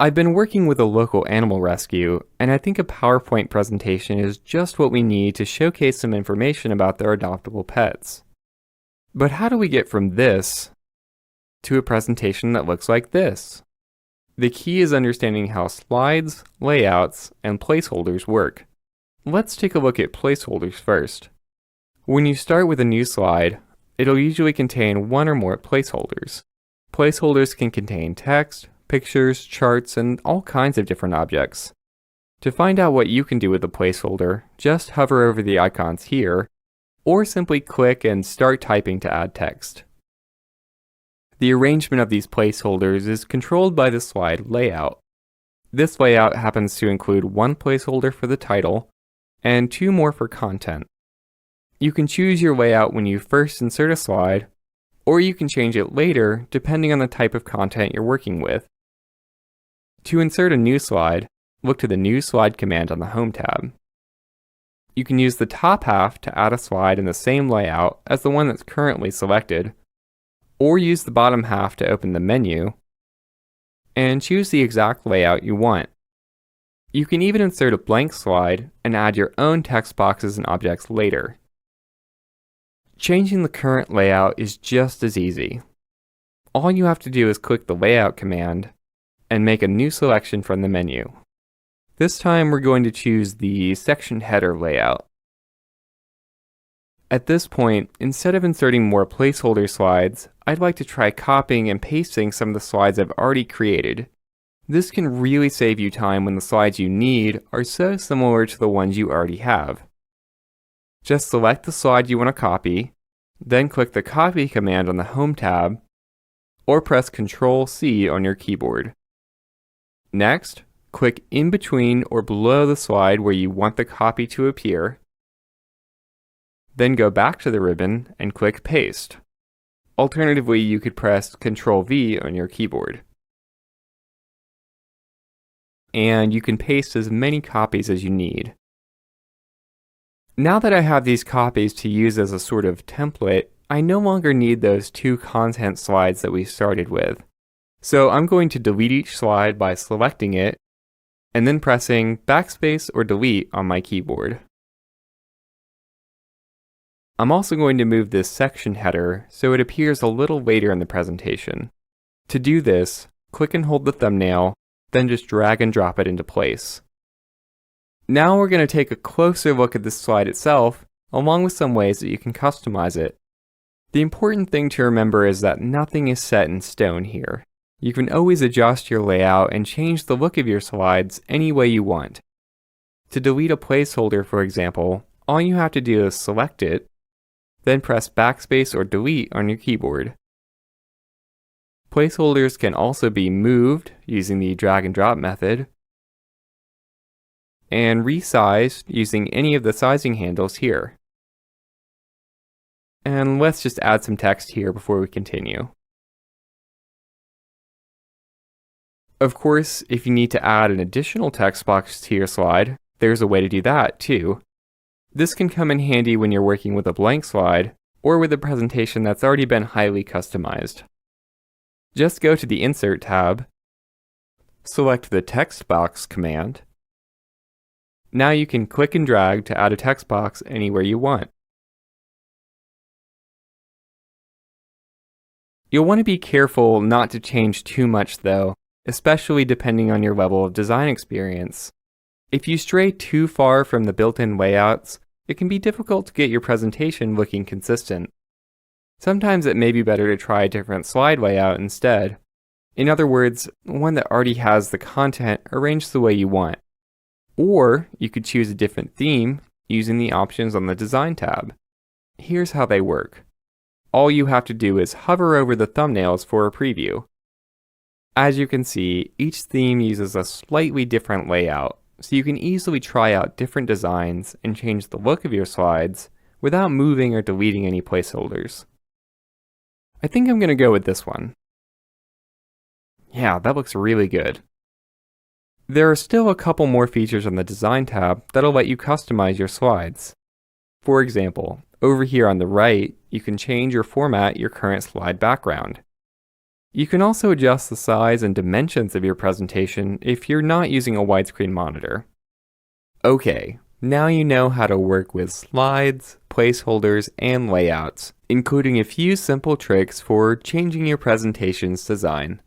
I've been working with a local animal rescue, and I think a PowerPoint presentation is just what we need to showcase some information about their adoptable pets. But how do we get from this to a presentation that looks like this? The key is understanding how slides, layouts, and placeholders work. Let's take a look at placeholders first. When you start with a new slide, it'll usually contain one or more placeholders. Placeholders can contain text, pictures, charts, and all kinds of different objects. To find out what you can do with a placeholder, just hover over the icons here, or simply click and start typing to add text. The arrangement of these placeholders is controlled by the slide layout. This layout happens to include one placeholder for the title, and two more for content. You can choose your layout when you first insert a slide, or you can change it later depending on the type of content you're working with. To insert a new slide, look to the New Slide command on the Home tab. You can use the top half to add a slide in the same layout as the one that's currently selected, or use the bottom half to open the menu, and choose the exact layout you want. You can even insert a blank slide and add your own text boxes and objects later. Changing the current layout is just as easy. All you have to do is click the Layout command and make a new selection from the menu. This time we're going to choose the section header layout. At this point, instead of inserting more placeholder slides, I'd like to try copying and pasting some of the slides I've already created. This can really save you time when the slides you need are so similar to the ones you already have. Just select the slide you want to copy, then click the Copy command on the Home tab, or press Ctrl-C on your keyboard. Next, click in between or below the slide where you want the copy to appear, then go back to the ribbon and click Paste. Alternatively, you could press Ctrl-V on your keyboard. And you can paste as many copies as you need. Now that I have these copies to use as a sort of template, I no longer need those two content slides that we started with. So I'm going to delete each slide by selecting it, and then pressing Backspace or Delete on my keyboard. I'm also going to move this section header so it appears a little later in the presentation. To do this, click and hold the thumbnail, then just drag and drop it into place. Now we're going to take a closer look at this slide itself, along with some ways that you can customize it. The important thing to remember is that nothing is set in stone here. You can always adjust your layout and change the look of your slides any way you want. To delete a placeholder, for example, all you have to do is select it, then press Backspace or Delete on your keyboard. Placeholders can also be moved using the drag and drop method, and resized using any of the sizing handles here. And let's just add some text here before we continue. Of course, if you need to add an additional text box to your slide, there's a way to do that too. This can come in handy when you're working with a blank slide or with a presentation that's already been highly customized. Just go to the Insert tab, select the Text Box command. Now you can click and drag to add a text box anywhere you want. You'll want to be careful not to change too much though, especially depending on your level of design experience. If you stray too far from the built-in layouts, it can be difficult to get your presentation looking consistent. Sometimes it may be better to try a different slide layout instead. In other words, one that already has the content arranged the way you want. Or you could choose a different theme using the options on the Design tab. Here's how they work. All you have to do is hover over the thumbnails for a preview. As you can see, each theme uses a slightly different layout, so you can easily try out different designs and change the look of your slides without moving or deleting any placeholders. I think I'm going to go with this one. Yeah, that looks really good. There are still a couple more features on the Design tab that'll let you customize your slides. For example, over here on the right, you can change or format your current slide background. You can also adjust the size and dimensions of your presentation if you're not using a widescreen monitor. Okay, now you know how to work with slides, placeholders, and layouts, including a few simple tricks for changing your presentation's design.